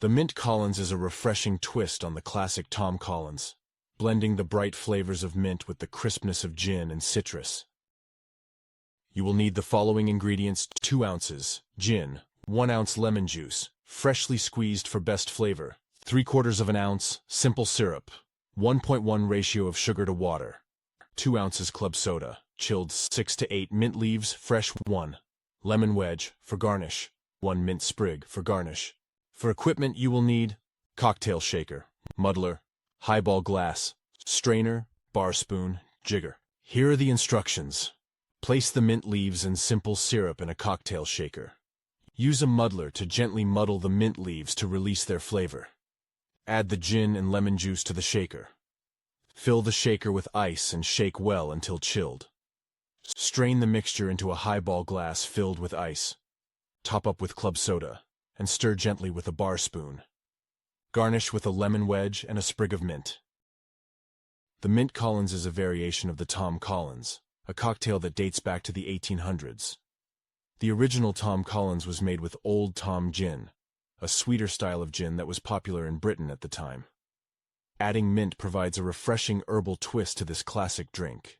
The Mint Collins is a refreshing twist on the classic Tom Collins, blending the bright flavors of mint with the crispness of gin and citrus. You will need the following ingredients: 2 ounces gin, 1 ounce lemon juice, freshly squeezed for best flavor, 3/4 of an ounce simple syrup, 1.1 ratio of sugar to water, 2 ounces club soda, chilled 6 to 8 mint leaves, fresh 1, lemon wedge for garnish, 1 mint sprig for garnish. For equipment you will need cocktail shaker, muddler, highball glass, strainer, bar spoon, jigger. Here are the instructions. Place the mint leaves and simple syrup in a cocktail shaker. Use a muddler to gently muddle the mint leaves to release their flavor. Add the gin and lemon juice to the shaker. Fill the shaker with ice and shake well until chilled. Strain the mixture into a highball glass filled with ice. Top up with club soda, and stir gently with a bar spoon. Garnish with a lemon wedge and a sprig of mint. The Mint Collins is a variation of the Tom Collins, a cocktail that dates back to the 1800s. The original Tom Collins was made with Old Tom gin, a sweeter style of gin that was popular in Britain at the time. Adding mint provides a refreshing herbal twist to this classic drink.